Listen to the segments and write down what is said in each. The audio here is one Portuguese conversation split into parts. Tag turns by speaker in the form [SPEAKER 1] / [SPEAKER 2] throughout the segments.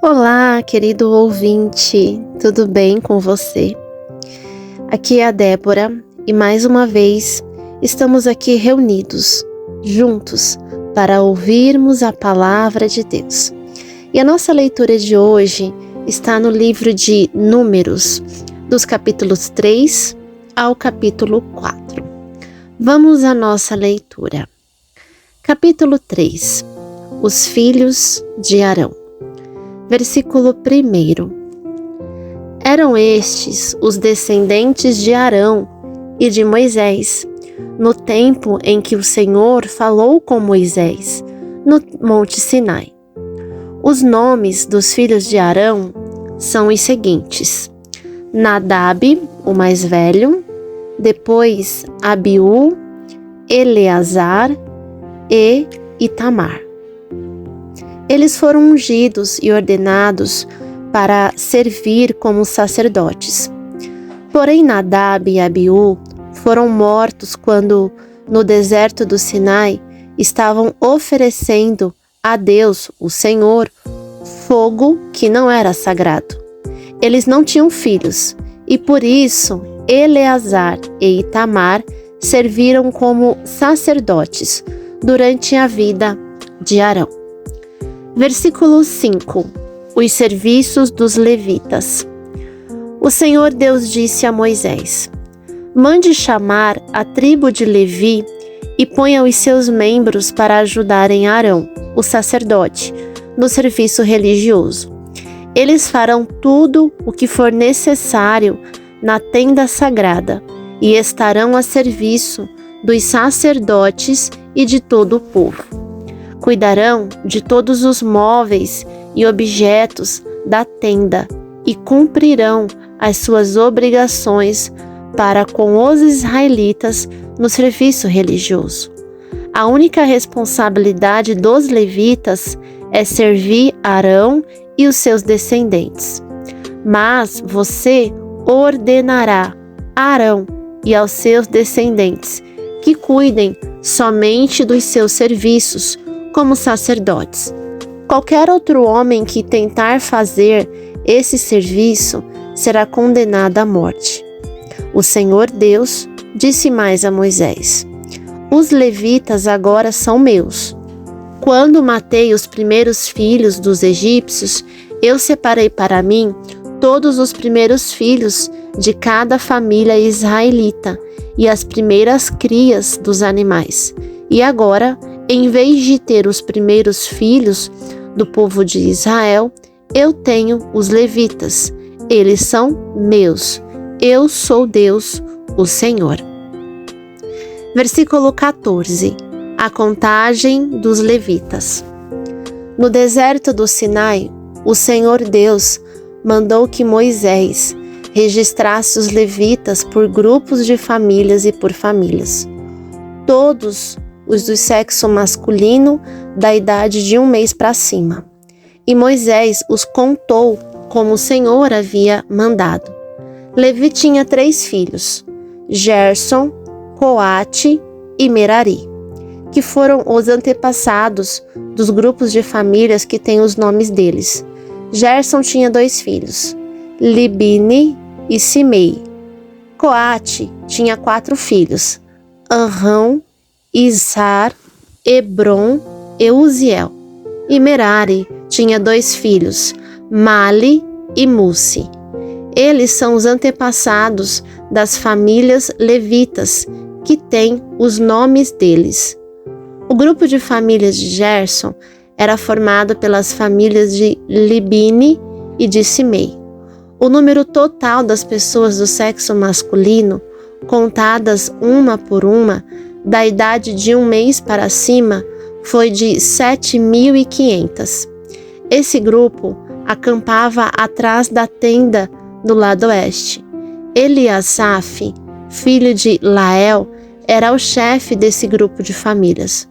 [SPEAKER 1] Olá, querido ouvinte, tudo bem com você? Aqui é a Débora e mais uma vez estamos aqui reunidos, juntos, para ouvirmos a palavra de Deus. E a nossa leitura de hoje está no livro de Números, dos capítulos 3 ao capítulo 4. Vamos à nossa leitura. Capítulo 3. Os filhos de Arão. Versículo 1. Eram estes os descendentes de Arão e de Moisés, no tempo em que o Senhor falou com Moisés, no Monte Sinai. Os nomes dos filhos de Arão são os seguintes: Nadab, o mais velho, depois Abiú, Eleazar e Itamar. Eles foram ungidos e ordenados para servir como sacerdotes. Porém, Nadab e Abiú foram mortos quando, no deserto do Sinai, estavam oferecendo a Deus, o Senhor, fogo que não era sagrado. Eles não tinham filhos, e por isso Eleazar e Itamar serviram como sacerdotes durante a vida de Arão. Versículo 5. Os serviços dos levitas. O Senhor Deus disse a Moisés: mande chamar a tribo de Levi e ponha os seus membros para ajudarem Arão, o sacerdote, no serviço religioso. Eles farão tudo o que for necessário na tenda sagrada e estarão a serviço dos sacerdotes e de todo o povo. Cuidarão de todos os móveis e objetos da tenda e cumprirão as suas obrigações para com os israelitas no serviço religioso. A única responsabilidade dos levitas é servir Arão e os seus descendentes. Mas você ordenará a Arão e aos seus descendentes que cuidem somente dos seus serviços como sacerdotes. Qualquer outro homem que tentar fazer esse serviço será condenado à morte. O Senhor Deus disse mais a Moisés: os levitas agora são meus. Quando matei os primeiros filhos dos egípcios, eu separei para mim todos os primeiros filhos de cada família israelita e as primeiras crias dos animais. E agora, em vez de ter os primeiros filhos do povo de Israel, eu tenho os levitas. Eles são meus. Eu sou Deus, o Senhor. Versículo 14. A contagem dos levitas. No deserto do Sinai, o Senhor Deus mandou que Moisés registrasse os levitas por grupos de famílias e por famílias. Todos os do sexo masculino da idade de 1 mês para cima. E Moisés os contou como o Senhor havia mandado. Levi tinha 3 filhos, Gerson, Coate e Merari, que foram os antepassados dos grupos de famílias que têm os nomes deles. Gerson tinha 2 filhos, Libni e Simei. Coate tinha 4 filhos, Anrão, Izar, Hebron e Uziel. E Merari tinha 2 filhos, Mali e Musi. Eles são os antepassados das famílias levitas, que têm os nomes deles. O grupo de famílias de Gerson era formado pelas famílias de Libni e de Simei. O número total das pessoas do sexo masculino, contadas uma por uma, da idade de 1 mês para cima, foi de 7.500. Esse grupo acampava atrás da tenda do lado oeste. Eliasaf, filho de Lael, era o chefe desse grupo de famílias.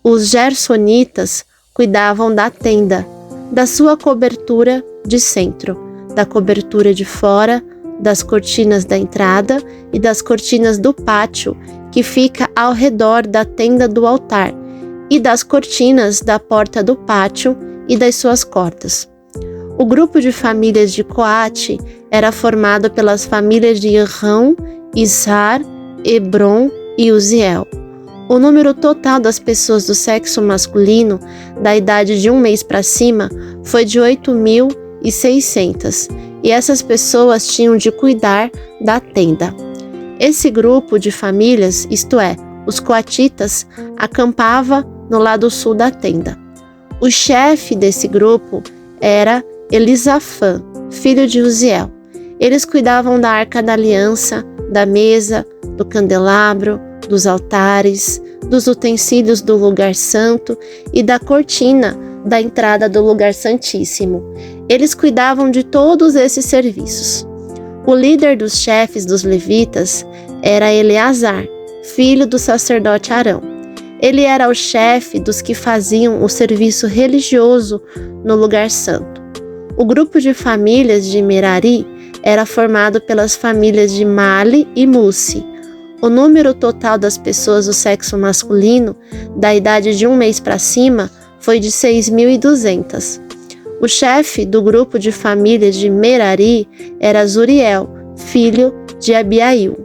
[SPEAKER 1] Os gersonitas cuidavam da tenda, da sua cobertura de centro, da cobertura de fora, das cortinas da entrada e das cortinas do pátio, que fica ao redor da tenda do altar, e das cortinas da porta do pátio e das suas cordas. O grupo de famílias de Coate era formado pelas famílias de Irrão, Izhar, Hebron e Uziel. O número total das pessoas do sexo masculino, da idade de 1 mês para cima, foi de 8.600, e essas pessoas tinham de cuidar da tenda. Esse grupo de famílias, isto é, os coatitas, acampava no lado sul da tenda. O chefe desse grupo era Elisafã, filho de Uziel. Eles cuidavam da arca da aliança, da mesa, do candelabro, dos altares, dos utensílios do lugar santo e da cortina da entrada do lugar santíssimo. Eles cuidavam de todos esses serviços. O líder dos chefes dos levitas era Eleazar, filho do sacerdote Arão. Ele era o chefe dos que faziam o serviço religioso no lugar santo. O grupo de famílias de Merari era formado pelas famílias de Mali e Mussi. O número total das pessoas do sexo masculino, da idade de 1 mês para cima, foi de 6.200. O chefe do grupo de famílias de Merari era Zuriel, filho de Abiail.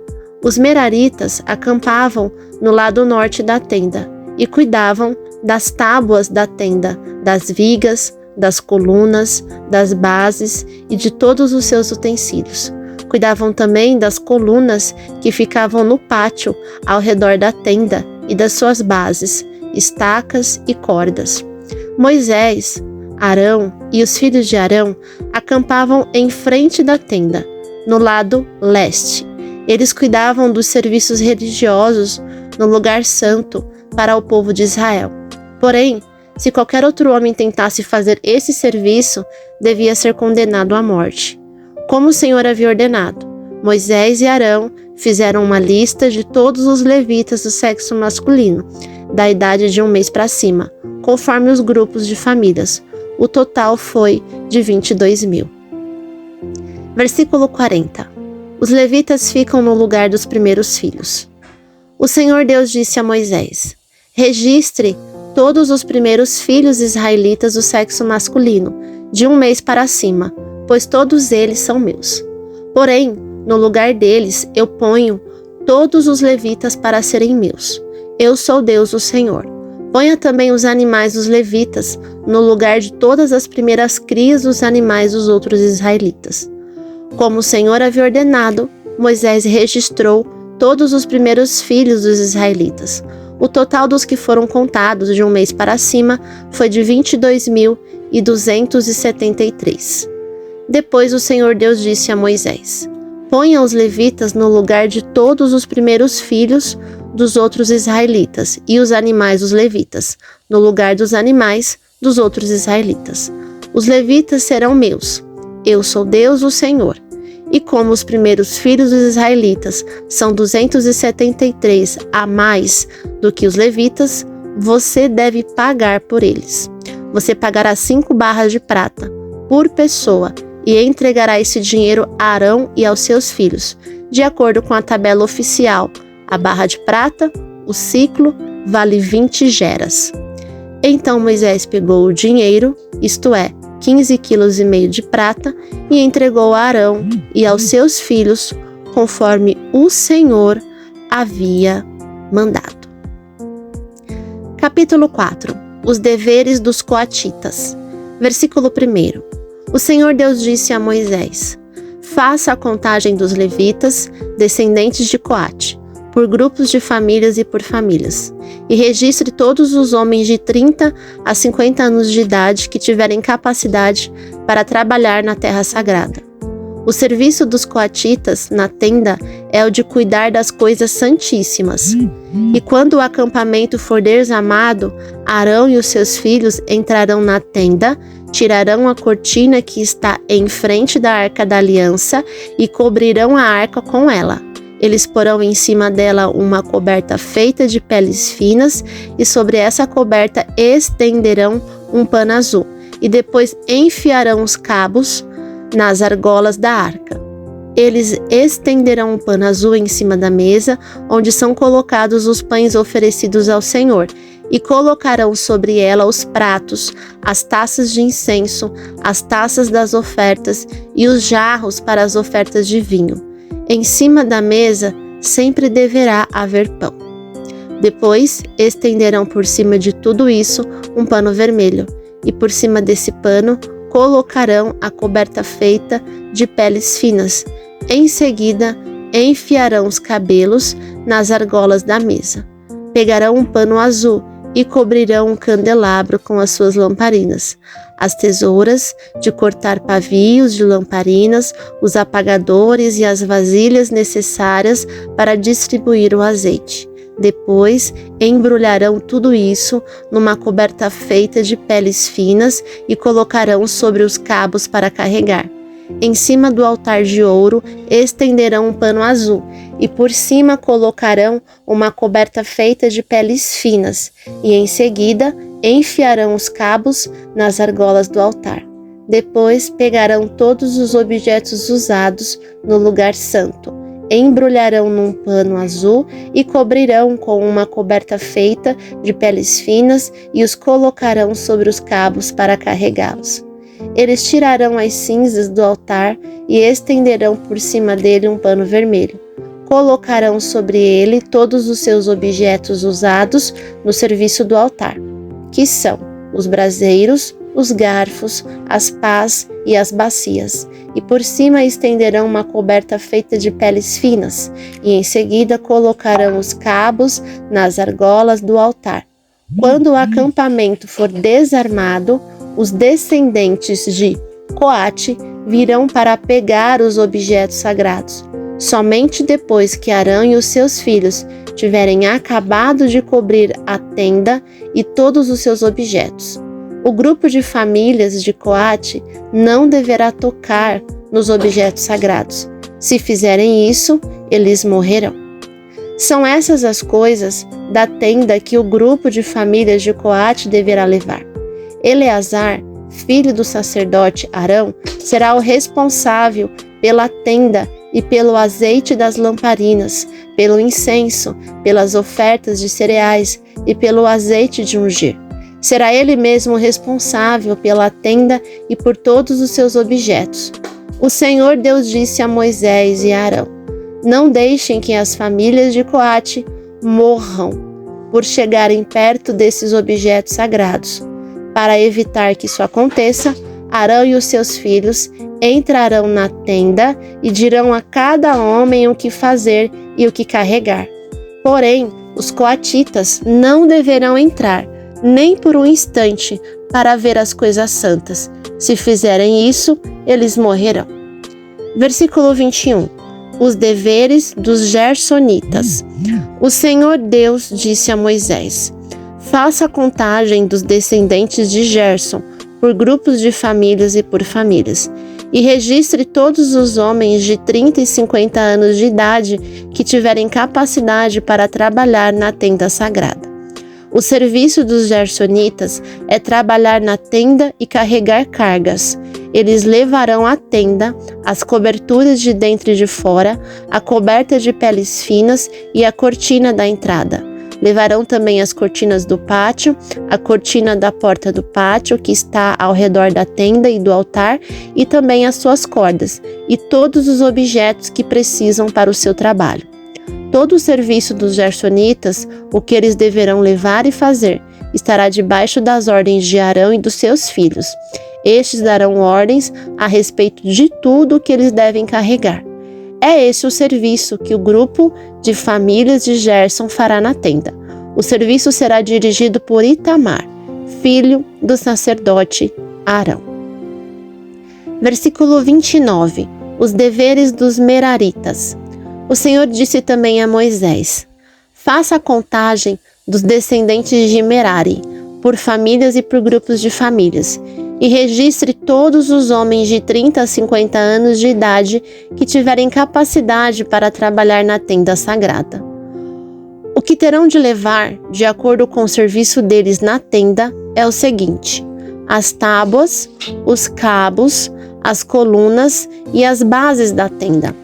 [SPEAKER 1] Os meraritas acampavam no lado norte da tenda e cuidavam das tábuas da tenda, das vigas, das colunas, das bases e de todos os seus utensílios. Cuidavam também das colunas que ficavam no pátio ao redor da tenda e das suas bases, estacas e cordas. Moisés, Arão e os filhos de Arão acampavam em frente da tenda, no lado leste. Eles cuidavam dos serviços religiosos no lugar santo para o povo de Israel. Porém, se qualquer outro homem tentasse fazer esse serviço, devia ser condenado à morte. Como o Senhor havia ordenado, Moisés e Arão fizeram uma lista de todos os levitas do sexo masculino, da idade de 1 mês para cima, conforme os grupos de famílias. O total foi de 22.000. Versículo 40. Os levitas ficam no lugar dos primeiros filhos. O Senhor Deus disse a Moisés: registre todos os primeiros filhos israelitas do sexo masculino, de 1 mês para cima, pois todos eles são meus. Porém, no lugar deles eu ponho todos os levitas para serem meus. Eu sou Deus, o Senhor. Ponha também os animais dos levitas no lugar de todas as primeiras crias dos animais dos outros israelitas. Como o Senhor havia ordenado, Moisés registrou todos os primeiros filhos dos israelitas. O total dos que foram contados de 1 mês para cima foi de 22.273. Depois o Senhor Deus disse a Moisés: ponha os levitas no lugar de todos os primeiros filhos dos outros israelitas e os animais dos levitas, no lugar dos animais dos outros israelitas. Os levitas serão meus. Eu sou Deus, o Senhor. E como os primeiros filhos dos israelitas são 273 a mais do que os levitas, você deve pagar por eles. Você pagará 5 barras de prata por pessoa e entregará esse dinheiro a Arão e aos seus filhos, de acordo com a tabela oficial. A barra de prata, o ciclo, vale 20 geras. Então Moisés pegou o dinheiro, isto é, 15,5 quilos de prata, e entregou a Arão e aos seus filhos, conforme o Senhor havia mandado. Capítulo 4. Os deveres dos coatitas. Versículo 1. O Senhor Deus disse a Moisés: faça a contagem dos levitas, descendentes de Coate, por grupos de famílias e por famílias, e registre todos os homens de 30 a 50 anos de idade que tiverem capacidade para trabalhar na terra sagrada. O serviço dos coatitas na tenda é o de cuidar das coisas santíssimas. E quando o acampamento for desarmado, Arão e os seus filhos entrarão na tenda, tirarão a cortina que está em frente da arca da aliança e cobrirão a arca com ela. Eles porão em cima dela uma coberta feita de peles finas e sobre essa coberta estenderão um pano azul e depois enfiarão os cabos nas argolas da arca. Eles estenderão um pano azul em cima da mesa onde são colocados os pães oferecidos ao Senhor e colocarão sobre ela os pratos, as taças de incenso, as taças das ofertas e os jarros para as ofertas de vinho. Em cima da mesa sempre deverá haver pão. Depois estenderão por cima de tudo isso um pano vermelho, e por cima desse pano colocarão a coberta feita de peles finas. Em seguida, enfiarão os cabelos nas argolas da mesa. Pegarão um pano azul e cobrirão um candelabro com as suas lamparinas, as tesouras de cortar pavios de lamparinas, os apagadores e as vasilhas necessárias para distribuir o azeite. Depois, embrulharão tudo isso numa coberta feita de peles finas e colocarão sobre os cabos para carregar. Em cima do altar de ouro estenderão um pano azul e por cima colocarão uma coberta feita de peles finas e em seguida enfiarão os cabos nas argolas do altar. Depois pegarão todos os objetos usados no lugar santo, embrulharão num pano azul e cobrirão com uma coberta feita de peles finas e os colocarão sobre os cabos para carregá-los. Eles tirarão as cinzas do altar e estenderão por cima dele um pano vermelho. Colocarão sobre ele todos os seus objetos usados no serviço do altar, que são os braseiros, os garfos, as pás e as bacias, e por cima estenderão uma coberta feita de peles finas, e em seguida colocarão os cabos nas argolas do altar. Quando o acampamento for desarmado, os descendentes de Coate virão para pegar os objetos sagrados. Somente depois que Arão e os seus filhos tiverem acabado de cobrir a tenda e todos os seus objetos. O grupo de famílias de Coate não deverá tocar nos objetos sagrados. Se fizerem isso, eles morrerão. São essas as coisas da tenda que o grupo de famílias de Coate deverá levar. Eleazar, filho do sacerdote Arão, será o responsável pela tenda e pelo azeite das lamparinas, pelo incenso, pelas ofertas de cereais e pelo azeite de ungir. Será ele mesmo responsável pela tenda e por todos os seus objetos. O Senhor Deus disse a Moisés e a Arão: não deixem que as famílias de Coate morram por chegarem perto desses objetos sagrados. Para evitar que isso aconteça, Arão e os seus filhos entrarão na tenda e dirão a cada homem o que fazer e o que carregar. Porém, os coatitas não deverão entrar, nem por um instante, para ver as coisas santas. Se fizerem isso, eles morrerão. Versículo 21. Os deveres dos Gersonitas. O Senhor Deus disse a Moisés: faça a contagem dos descendentes de Gerson, por grupos de famílias e por famílias, e registre todos os homens de 30 e 50 anos de idade que tiverem capacidade para trabalhar na tenda sagrada. O serviço dos Gersonitas é trabalhar na tenda e carregar cargas. Eles levarão a tenda, as coberturas de dentro e de fora, a coberta de peles finas e a cortina da entrada. Levarão também as cortinas do pátio, a cortina da porta do pátio que está ao redor da tenda e do altar, e também as suas cordas, e todos os objetos que precisam para o seu trabalho. Todo o serviço dos Gersonitas, o que eles deverão levar e fazer, estará debaixo das ordens de Arão e dos seus filhos. Estes darão ordens a respeito de tudo o que eles devem carregar. É esse o serviço que o grupo de famílias de Gerson fará na tenda. O serviço será dirigido por Itamar, filho do sacerdote Arão. Versículo 29. Os deveres dos Meraritas. O Senhor disse também a Moisés: faça a contagem dos descendentes de Merari, por famílias e por grupos de famílias, e registre todos os homens de 30 a 50 anos de idade que tiverem capacidade para trabalhar na tenda sagrada. O que terão de levar, de acordo com o serviço deles na tenda, é o seguinte: as tábuas, os cabos, as colunas e as bases da tenda,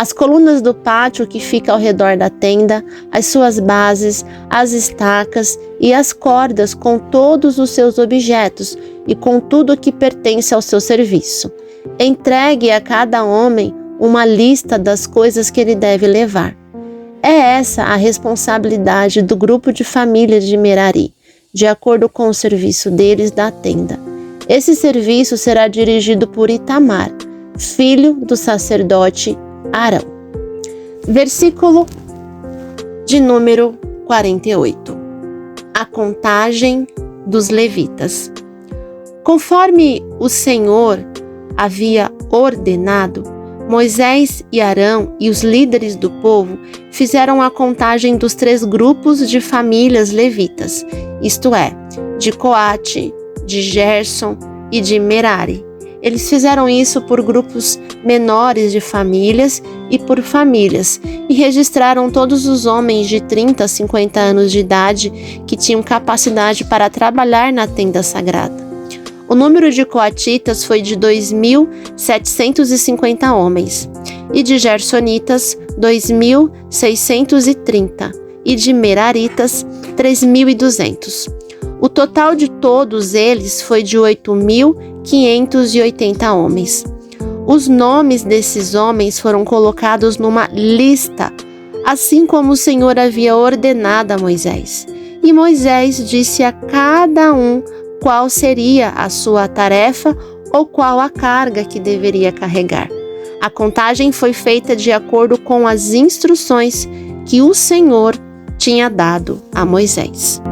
[SPEAKER 1] as colunas do pátio que fica ao redor da tenda, as suas bases, as estacas e as cordas com todos os seus objetos e com tudo o que pertence ao seu serviço. Entregue a cada homem uma lista das coisas que ele deve levar. É essa a responsabilidade do grupo de família de Merari, de acordo com o serviço deles da tenda. Esse serviço será dirigido por Itamar, filho do sacerdote Arão. Versículo de número 48. A contagem dos levitas. Conforme o Senhor havia ordenado, Moisés e Arão e os líderes do povo fizeram a contagem dos 3 grupos de famílias levitas, isto é, de Coate, de Gerson e de Merari. Eles fizeram isso por grupos menores de famílias e por famílias e registraram todos os homens de 30 a 50 anos de idade que tinham capacidade para trabalhar na tenda sagrada. O número de coatitas foi de 2.750 homens, e de gersonitas 2.630, e de meraritas 3.200. O total de todos eles foi de 8.580 homens. Os nomes desses homens foram colocados numa lista, assim como o Senhor havia ordenado a Moisés. E Moisés disse a cada um qual seria a sua tarefa ou qual a carga que deveria carregar. A contagem foi feita de acordo com as instruções que o Senhor tinha dado a Moisés.